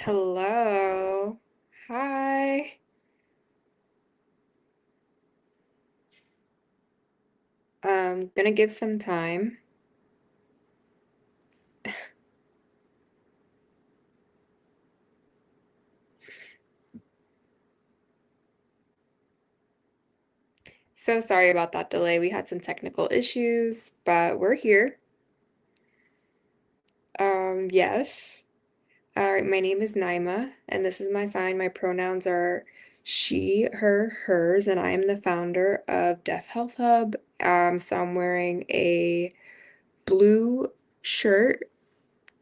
Hello. Hi. Gonna give some time. So sorry about that delay. We had some technical issues, but we're here. Yes. All right, my name is Naima, and this is my sign. My pronouns are she, her, hers, and I am the founder of Deaf Health Hub. So I'm wearing a blue shirt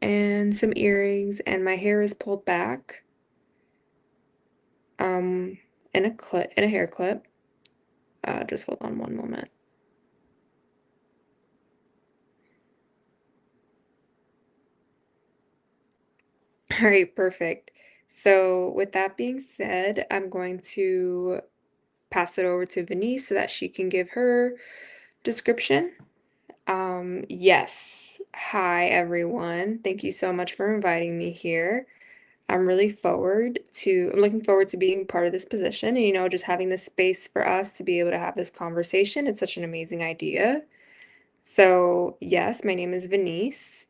and some earrings, and my hair is pulled back, um, in a hair clip. Just hold on one moment. All right, perfect. So, with that being said, I'm going to pass it over to Venice so that she can give her description. Yes. Hi, everyone. Thank you so much for inviting me here. I'm looking forward to being part of this position and, just having this space for us to be able to have this conversation. It's such an amazing idea. So, yes, my name is Venice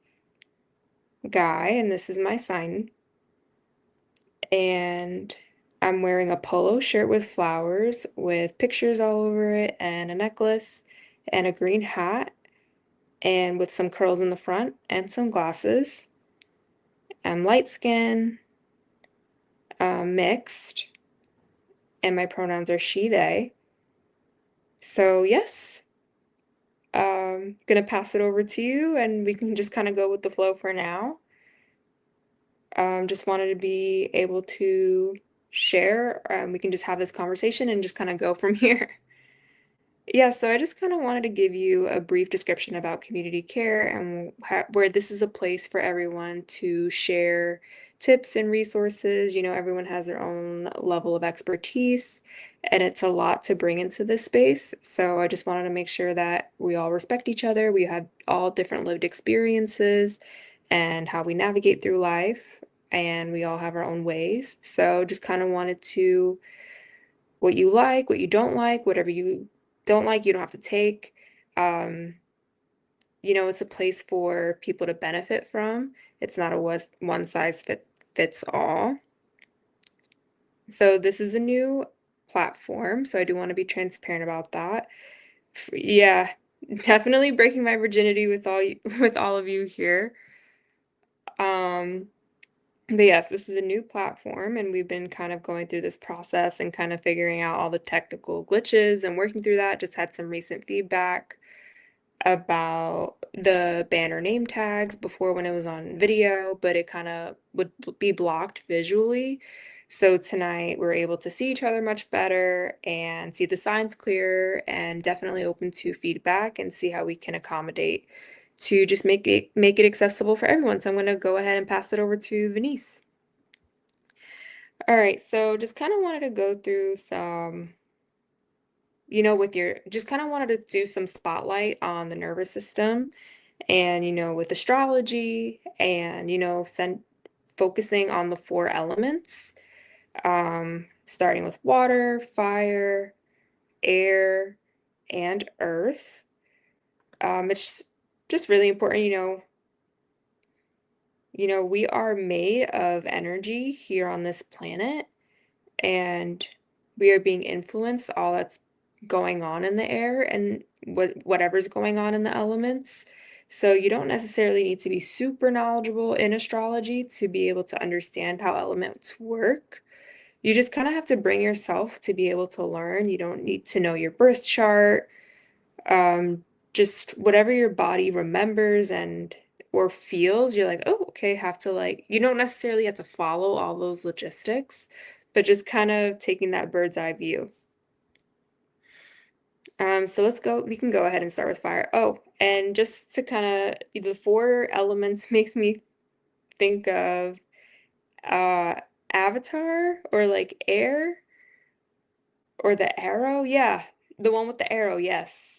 Guy, and this is my sign. And I'm wearing a polo shirt with flowers with pictures all over it and a necklace and a green hat and with some curls in the front and some glasses. I'm light skin, mixed, and my pronouns are she, they. So, yes, gonna pass it over to you and we can just kind of go with the flow for now. Just wanted to be able to share. We can just have this conversation and just kind of go from here. Yeah, so I just kind of wanted to give you a brief description about community care and where this is a place for everyone to share tips and resources. Everyone has their own level of expertise, and it's a lot to bring into this space. So I just wanted to make sure that we all respect each other. We have all different lived experiences and how we navigate through life, and we all have our own ways. So just kind of wanted to what you like, what you don't like, whatever you don't like, you don't have to take. Um, it's a place for people to benefit from. It's not a one size fits all. So this is a new platform, so I do want to be transparent about that. Yeah, definitely breaking my virginity with with all of you here. Um, But yes, this is a new platform, and we've been kind of going through this process and kind of figuring out all the technical glitches and working through that. Just had some recent feedback about the banner name tags before when it was on video, but it kind of would be blocked visually. So tonight we're able to see each other much better and see the signs clear and definitely open to feedback and see how we can accommodate to just make it accessible for everyone. So I'm going to go ahead and pass it over to Venice. All right, so just kind of wanted to go through some, with your, just kind of wanted to do some spotlight on the nervous system and, with astrology and, focusing on the four elements, starting with water, fire, air, and earth. It's just really important, we are made of energy here on this planet and we are being influenced all that's going on in the air and whatever's going on in the elements. So you don't necessarily need to be super knowledgeable in astrology to be able to understand how elements work. You just kind of have to bring yourself to be able to learn. You don't need to know your birth chart. Um, just whatever your body remembers and or feels, you're like, oh, okay, have to like, you don't necessarily have to follow all those logistics, but just kind of taking that bird's eye view. So we can go ahead and start with fire. Oh, and just to kind of, the four elements makes me think of uh Avatar or like air or the arrow. Yeah, the one with the arrow, yes.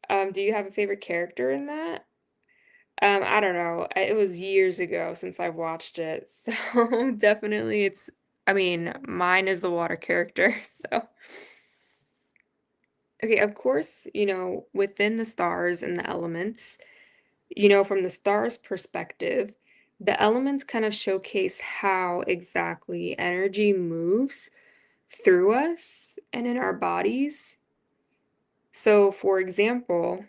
Do you have a favorite character in that? I don't know. It was years ago since I've watched it. So definitely I mean, mine is the water character. So, okay, of course, within the stars and the elements, from the stars' perspective, the elements kind of showcase how exactly energy moves through us and in our bodies. So, for example,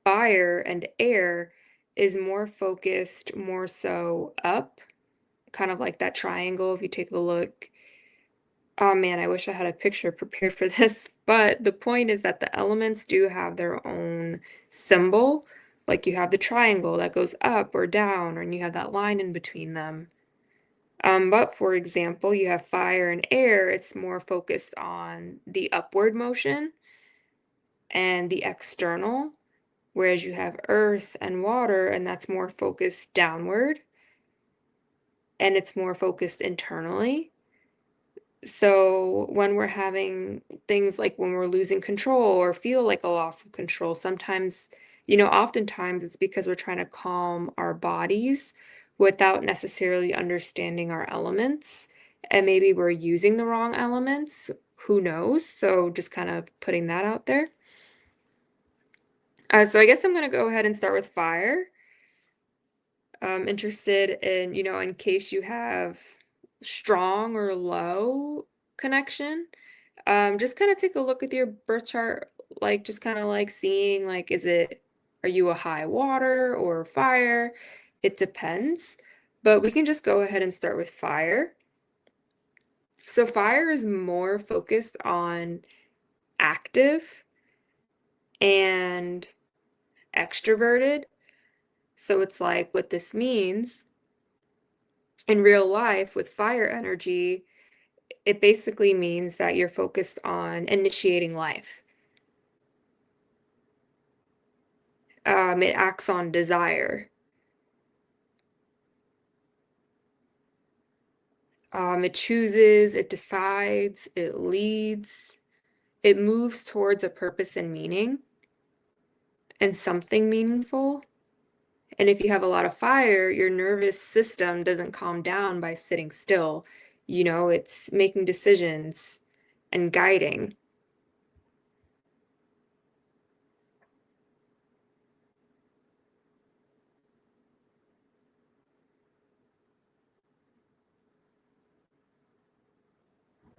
fire and air is more focused, more so up, kind of like that triangle. If you take a look, oh man, I wish I had a picture prepared for this. But the point is that the elements do have their own symbol. Like you have the triangle that goes up or down, and you have that line in between them. But for example, you have fire and air, it's more focused on the upward motion and the external, whereas you have earth and water, and that's more focused downward and it's more focused internally. So when we're having things like when we're losing control or feel like a loss of control, sometimes, oftentimes it's because we're trying to calm our bodies without necessarily understanding our elements. And maybe we're using the wrong elements. Who knows? So just kind of putting that out there. So I guess I'm going to go ahead and start with fire. I'm interested in, in case you have strong or low connection. Just kind of take a look at your birth chart, like just kind of like seeing like, are you a high water or fire? It depends, but we can just go ahead and start with fire. So fire is more focused on active and extroverted. So it's like what this means in real life with fire energy, it basically means that you're focused on initiating life. It acts on desire. It chooses, it decides, it leads, it moves towards a purpose and meaning and something meaningful. And if you have a lot of fire, your nervous system doesn't calm down by sitting still. It's making decisions and guiding.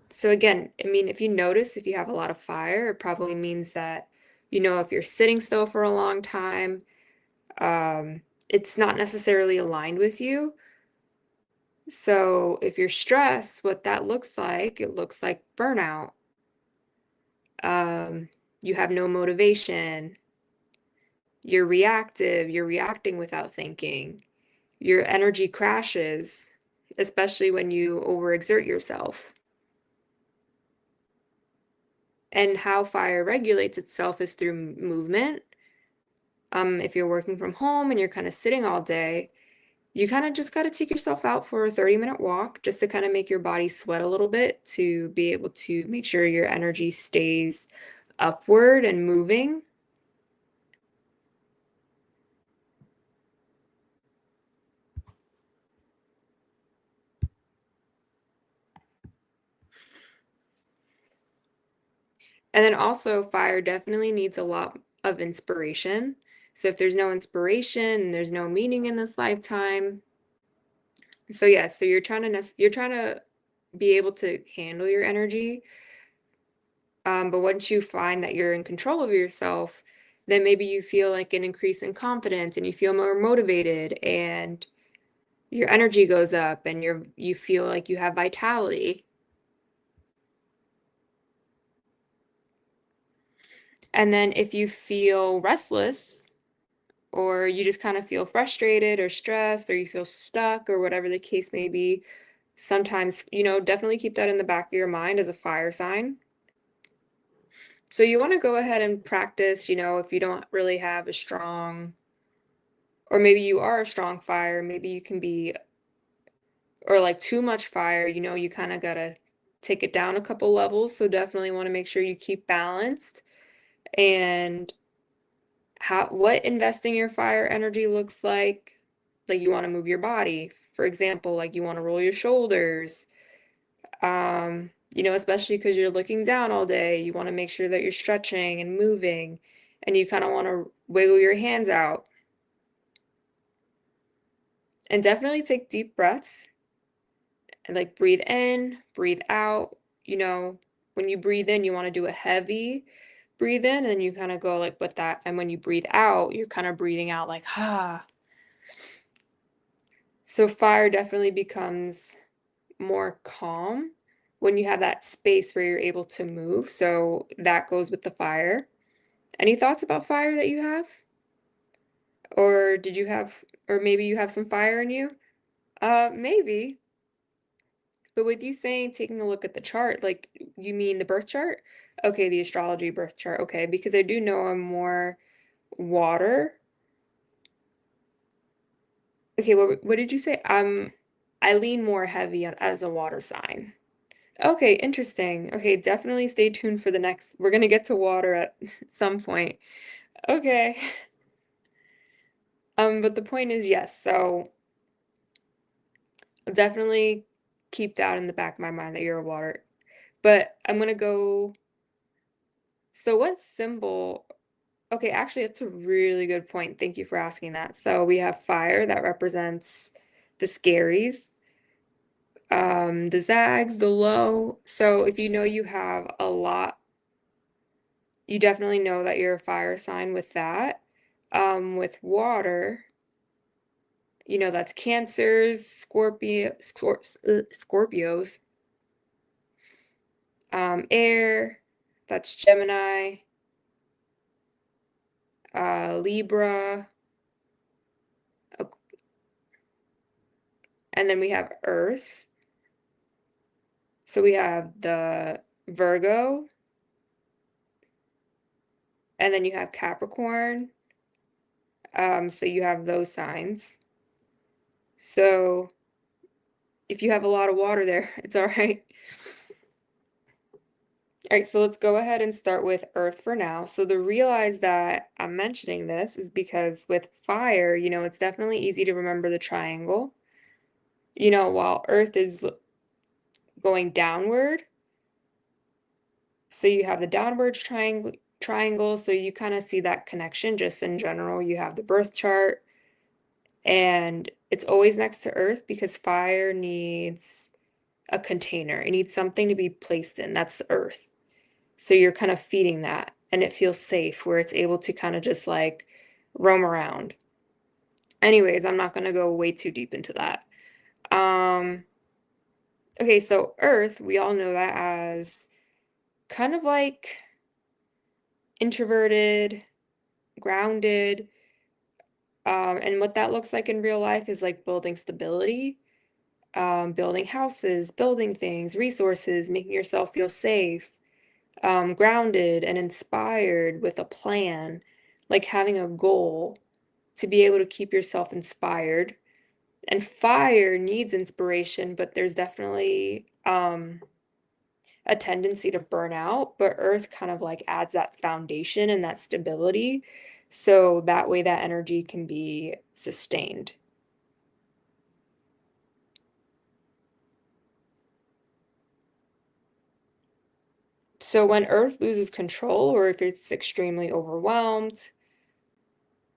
So again, I mean, if you notice, if you have a lot of fire, it probably means that, if you're sitting still for a long time, it's not necessarily aligned with you. So if you're stressed, what that looks like, it looks like burnout. You have no motivation. You're reactive. You're reacting without thinking. Your energy crashes, especially when you overexert yourself. And how fire regulates itself is through movement. If you're working from home and you're kind of sitting all day, you kind of just got to take yourself out for a 30-minute walk just to kind of make your body sweat a little bit to be able to make sure your energy stays upward and moving. And then also, fire definitely needs a lot of inspiration. So if there's no inspiration, there's no meaning in this lifetime. So yeah, so you're trying to be able to handle your energy. But once you find that you're in control of yourself, then maybe you feel like an increase in confidence and you feel more motivated and your energy goes up and you feel like you have vitality. And then if you feel restless or you just kind of feel frustrated or stressed or you feel stuck or whatever the case may be, sometimes, definitely keep that in the back of your mind as a fire sign. So you want to go ahead and practice, if you don't really have a strong, or maybe you are a strong fire, maybe you can be, or like too much fire, you kind of got to take it down a couple levels. So definitely want to make sure you keep balanced and what investing your fire energy looks like. Like you want to move your body. For example, like you want to roll your shoulders. Especially because you're looking down all day, you want to make sure that you're stretching and moving, and you kind of want to wiggle your hands out. And definitely take deep breaths and like breathe in, breathe out. You know, when you breathe in, you want to do a heavy breathe in, and you kind of go like with that. And when you breathe out, you're kind of breathing out like, ah. So fire definitely becomes more calm when you have that space where you're able to move. So that goes with the fire. Any thoughts about fire that you have? Or did you have, or maybe you have some fire in you? Maybe. But with you saying taking a look at the chart, like you mean the birth chart? Okay, the astrology birth chart. Okay, because I do know I'm more water. Okay, what did you say? I lean more heavy as a water sign. Okay, interesting. Okay, definitely stay tuned for the next. We're gonna get to water at some point. Okay. But the point is, yes, so I'll definitely keep that in the back of my mind that you're a water. But I'm gonna go, so what symbol? Okay, actually, that's a really good point. Thank you for asking that. So we have fire that represents the scaries, the zags, the low. So if you know you have a lot, you definitely know that you're a fire sign with that. With water, that's Cancers, Scorpios, air, that's Gemini, Libra, uh, and then we have Earth. So we have the Virgo, and then you have Capricorn. So you have those signs. So if you have a lot of water there, it's all right. All right, so let's go ahead and start with Earth for now. So the realize that I'm mentioning this is because with fire, it's definitely easy to remember the triangle. While Earth is going downward, so you have the downward triangle, so you kind of see that connection just in general. You have the birth chart, and it's always next to Earth because fire needs a container. It needs something to be placed in. That's Earth. So you're kind of feeding that, and it feels safe where it's able to kind of just like roam around. Anyways, I'm not going to go way too deep into that. Um, okay, so Earth, we all know that as kind of like introverted, grounded. And what that looks like in real life is like building stability, building houses, building things, resources, making yourself feel safe, grounded and inspired with a plan, like having a goal to be able to keep yourself inspired. And fire needs inspiration, but there's definitely a tendency to burn out, but earth kind of like adds that foundation and that stability. So that way that energy can be sustained. So when earth loses control, or if it's extremely overwhelmed,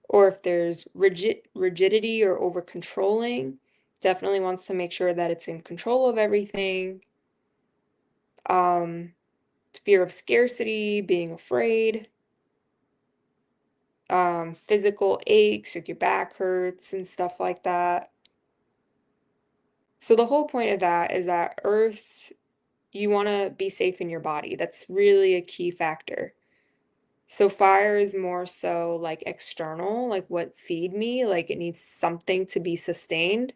or if there's rigidity or over controlling, definitely wants to make sure that it's in control of everything. Um, Fear of scarcity, being afraid, physical aches, like your back hurts and stuff like that. So the whole point of that is that Earth, you want to be safe in your body. That's really a key factor. So fire is more so like external, like what feed me, like it needs something to be sustained.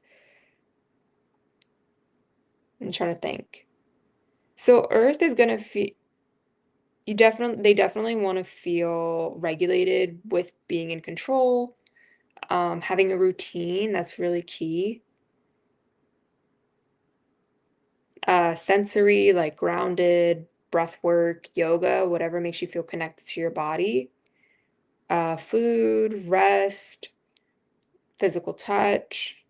I'm trying to think. So Earth is gonna feel they definitely want to feel regulated with being in control, having a routine, that's really key. Sensory, like grounded, breath work, yoga, whatever makes you feel connected to your body. food, rest, physical touch.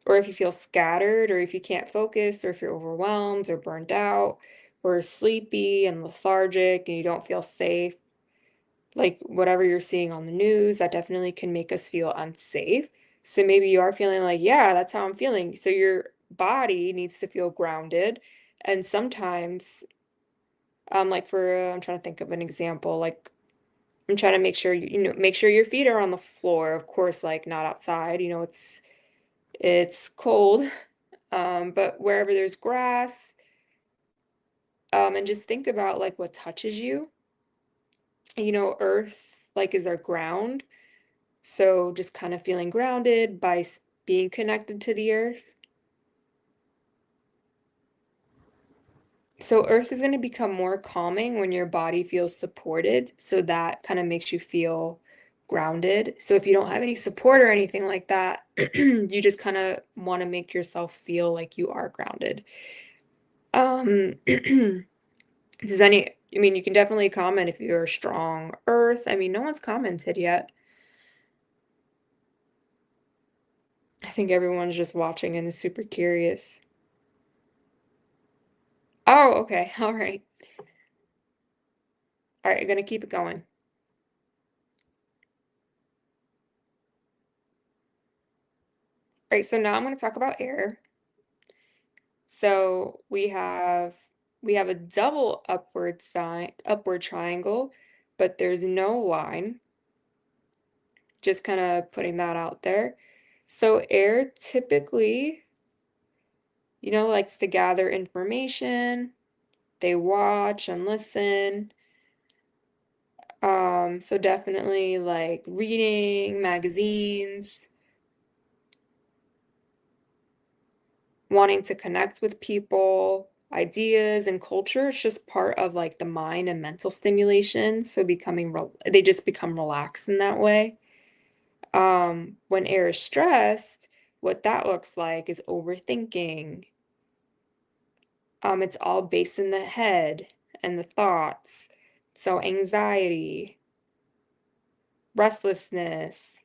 Or if you feel scattered, or if you can't focus, or if you're overwhelmed or burned out, or sleepy and lethargic and you don't feel safe, like whatever you're seeing on the news, that definitely can make us feel unsafe. So maybe you are feeling like, yeah, that's how I'm feeling. So your body needs to feel grounded. And sometimes, like I'm trying to think of an example, like I'm trying to make sure make sure your feet are on the floor. Of course, like not outside, it's cold. But wherever there's grass, and just think about like what touches you. Earth like is our ground. So just kind of feeling grounded by being connected to the earth. So earth is going to become more calming when your body feels supported. So that kind of makes you feel grounded. So if you don't have any support or anything like that, you just kind of want to make yourself feel like you are grounded. I mean, you can definitely comment if you're strong earth. I mean, no one's commented yet. I think everyone's just watching and is super curious. Oh, okay. All right. All right, I'm gonna keep it going. All right, so now I'm gonna talk about air. So we have a double upward triangle, but there's no line. Just kind of putting that out there. So air typically, likes to gather information. They watch and listen. So definitely like reading magazines, wanting to connect with people, ideas and culture. It's just part of like the mind and mental stimulation. So they just become relaxed in that way. When air is stressed, what that looks like is overthinking. It's all based in the head and the thoughts. So anxiety, restlessness,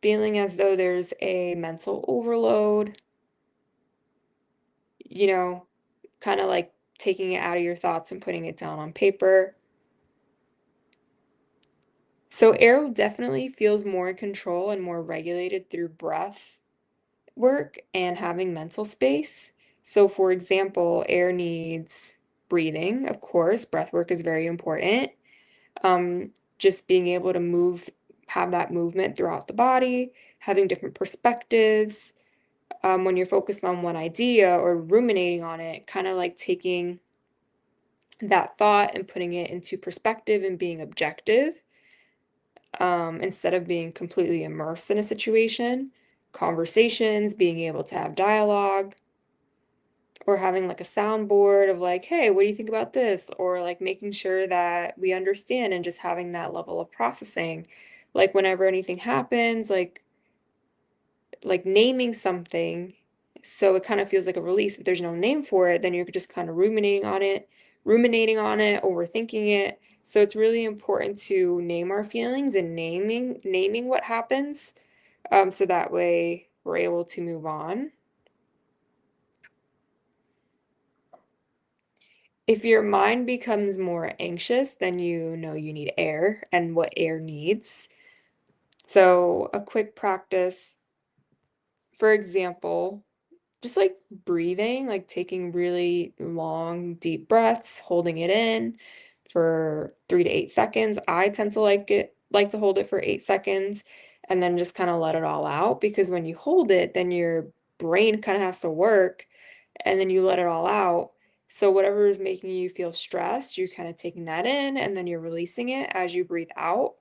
feeling as though there's a mental overload, you know, kind of like taking it out of your thoughts and putting it down on paper. So air definitely feels more in control and more regulated through breath work and having mental space. So for example, air needs breathing, of course, breath work is very important. Just being able to have that movement throughout the body, having different perspectives. When you're focused on one idea or ruminating on it, kind of like taking that thought and putting it into perspective and being objective, instead of being completely immersed in a situation. Conversations, being able to have dialogue, or having like a soundboard of like, hey, what do you think about this? Or like making sure that we understand and just having that level of processing. Like whenever anything happens, like naming something, so it kind of feels like a release. If there's no name for it, then you're just kind of ruminating on it, overthinking it. So it's really important to name our feelings and naming what happens, so that way we're able to move on. If your mind becomes more anxious, then you know you need air and what air needs. So a quick practice, for example, just like breathing, like taking really long, deep breaths, holding it in for 3 to 8 seconds. I tend to like to hold it for 8 seconds and then just kind of let it all out, because when you hold it, then your brain kind of has to work and then you let it all out. So whatever is making you feel stressed, you're kind of taking that in and then you're releasing it as you breathe out.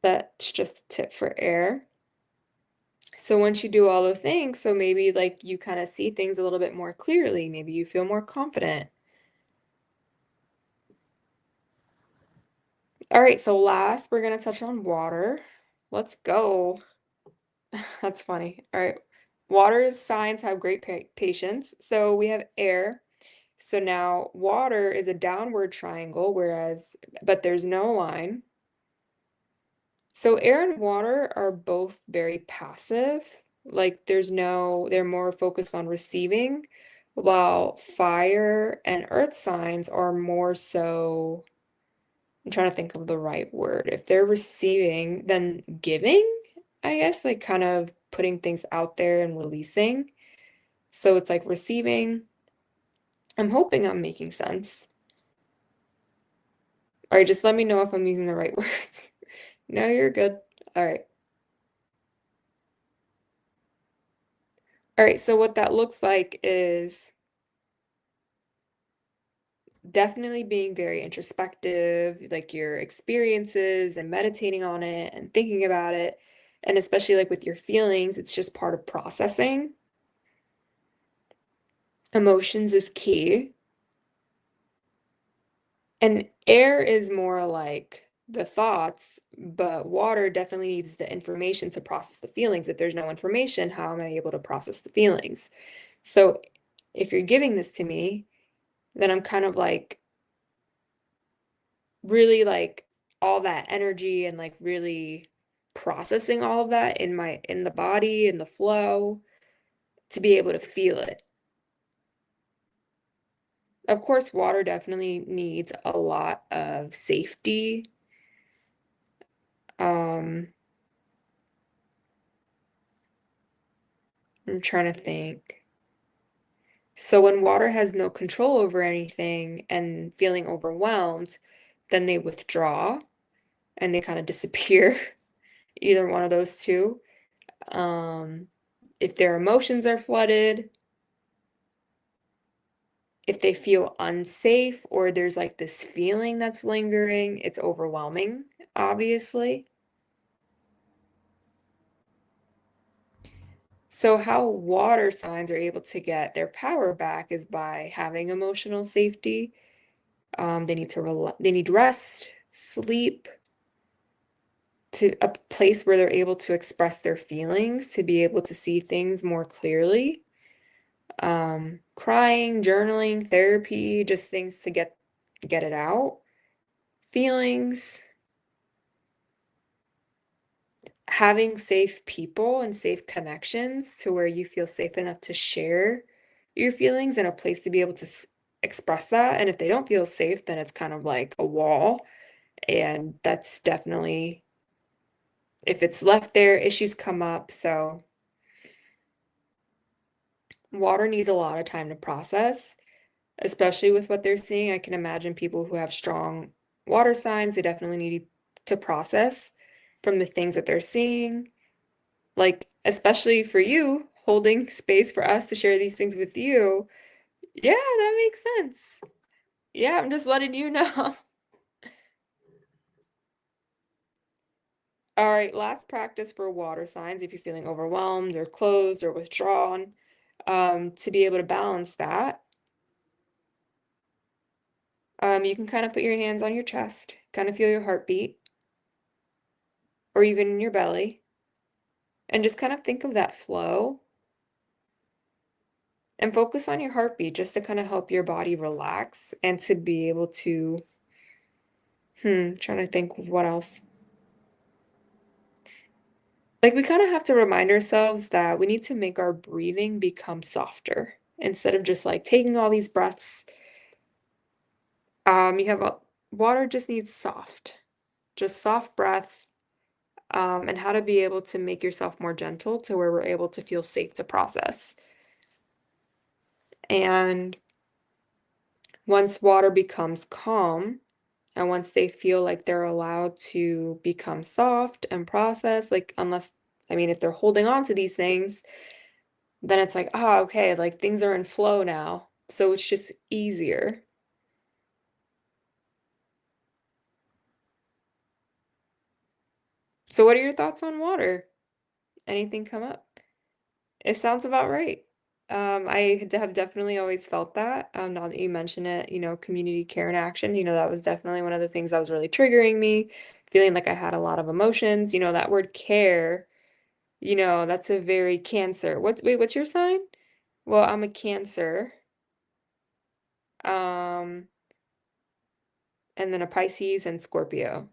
That's just a tip for air. So once you do all those things, so maybe like you kind of see things a little bit more clearly, maybe you feel more confident. All right, so last we're gonna touch on water. Let's go. That's funny. All right. Water's signs have great patience. So we have air. So now water is a downward triangle, but there's no line. So air and water are both very passive. Like they're more focused on receiving, while fire and earth signs are more so, I'm trying to think of the right word. If they're receiving, then giving, I guess, like kind of putting things out there and releasing. So it's like receiving. I'm hoping I'm making sense. All right, just let me know if I'm using the right words. No, you're good. All right. All right, so what that looks like is definitely being very introspective, like your experiences and meditating on it and thinking about it. And especially like with your feelings, it's just part of processing. Emotions is key. And air is more like the thoughts, but water definitely needs the information to process the feelings. If there's no information, how am I able to process the feelings? So if you're giving this to me, then I'm kind of like really like all that energy and like really processing all of that in the body, in the flow, to be able to feel it. Of course, water definitely needs a lot of safety. Um, I'm trying to think. So when water has no control over anything and feeling overwhelmed, then they withdraw and they kind of disappear, either one of those two. Um, if their emotions are flooded, if they feel unsafe or there's like this feeling that's lingering, it's overwhelming, obviously. So, how water signs are able to get their power back is by having emotional safety. They need rest, sleep, to a place where they're able to express their feelings, to be able to see things more clearly. Crying, journaling, therapy, just things to get it out. Feelings, having safe people and safe connections to where you feel safe enough to share your feelings and a place to be able to express that. And if they don't feel safe, then it's kind of like a wall. And that's definitely, if it's left there, issues come up. So water needs a lot of time to process, especially with what they're seeing. I can imagine people who have strong water signs, they definitely need to process from the things that they're seeing. Like, especially for you, holding space for us to share these things with you. Yeah, that makes sense. Yeah, I'm just letting you know. All right, last practice for water signs if you're feeling overwhelmed or closed or withdrawn, to be able to balance that. You can kind of put your hands on your chest, kind of feel your heartbeat, or even in your belly, and just kind of think of that flow and focus on your heartbeat just to kind of help your body relax and to be able to, trying to think of what else. Like we kind of have to remind ourselves that we need to make our breathing become softer instead of just like taking all these breaths. You have water just needs just soft breath, and how to be able to make yourself more gentle to where we're able to feel safe to process. And once water becomes calm, and once they feel like they're allowed to become soft and process, like unless, I mean, if they're holding on to these things, then it's like, oh, okay, like things are in flow now. So it's just easier. So what are your thoughts on water? Anything come up? It sounds about right. Have definitely always felt that. Now that you mention it, community care and action, that was definitely one of the things that was really triggering me, feeling like I had a lot of emotions. That word care, That's a very Cancer. What's your sign? Well, I'm a Cancer. Um, and then a Pisces and Scorpio.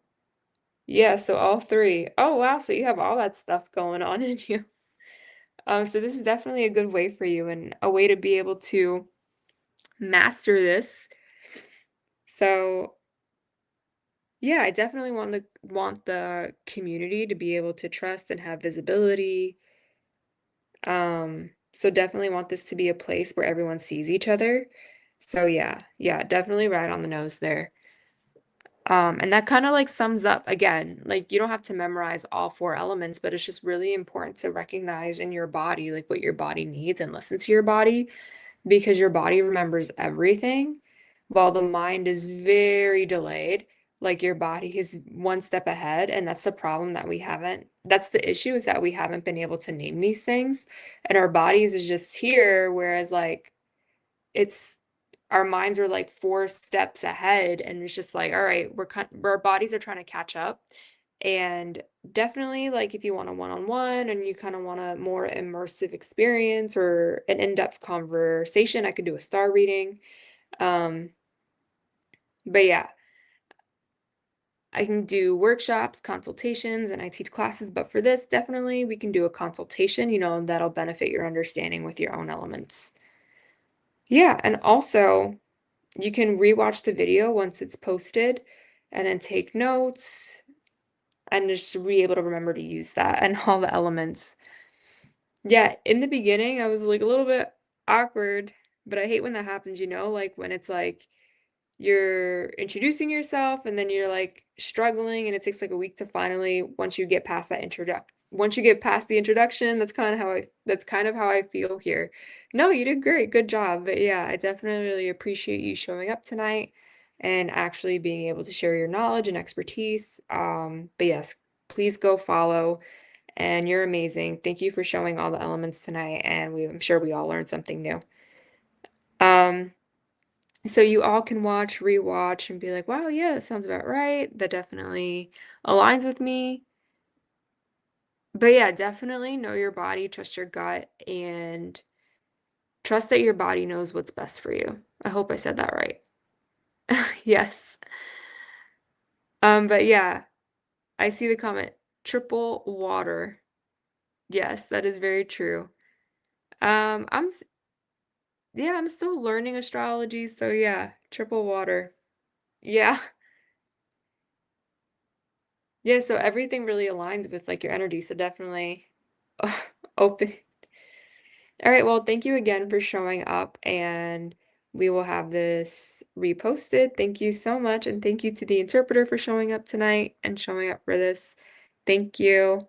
Yeah, so all three. Oh, wow. So you have all that stuff going on in you. So this is definitely a good way for you and a way to be able to master this. So yeah, I definitely want the community to be able to trust and have visibility. So definitely want this to be a place where everyone sees each other. So yeah, definitely right on the nose there. And that kind of like sums up again, like you don't have to memorize all four elements, but it's just really important to recognize in your body, like what your body needs and listen to your body because your body remembers everything while the mind is very delayed. Like your body is one step ahead, and that's the problem that we haven't. That's the issue is that we haven't been able to name these things, and our bodies is just here, whereas like it's our minds are like four steps ahead, and it's just like, all right, our bodies are trying to catch up. And definitely, like, if you want a one-on-one and you kind of want a more immersive experience or an in-depth conversation, I could do a star reading. Um, but yeah, I can do workshops, consultations, and I teach classes. But for this, definitely we can do a consultation, that'll benefit your understanding with your own elements. Yeah, and also you can rewatch the video once it's posted and then take notes and just be able to remember to use that and all the elements. Yeah, in the beginning, I was like a little bit awkward, but I hate when that happens, like when it's like you're introducing yourself and then you're like struggling and it takes like a week to finally once you get past the introduction, that's kind of how I feel here. No, you did great. Good job. But yeah, I definitely really appreciate you showing up tonight and actually being able to share your knowledge and expertise. But yes, please go follow and you're amazing. Thank you for showing all the elements tonight and I'm sure we all learned something new. Um, so you all can rewatch, and be like, wow, yeah, that sounds about right. That definitely aligns with me. But yeah, definitely know your body, trust your gut, and trust that your body knows what's best for you. I hope I said that right. Yes. But yeah, I see the comment, triple water. Yes, that is very true. Um, I'm s- yeah, I'm still learning astrology, so yeah, triple water. Yeah. Yeah, so everything really aligns with like your energy, so definitely open. All right, well, thank you again for showing up and we will have this reposted. Thank you so much and thank you to the interpreter for showing up tonight and showing up for this. Thank you.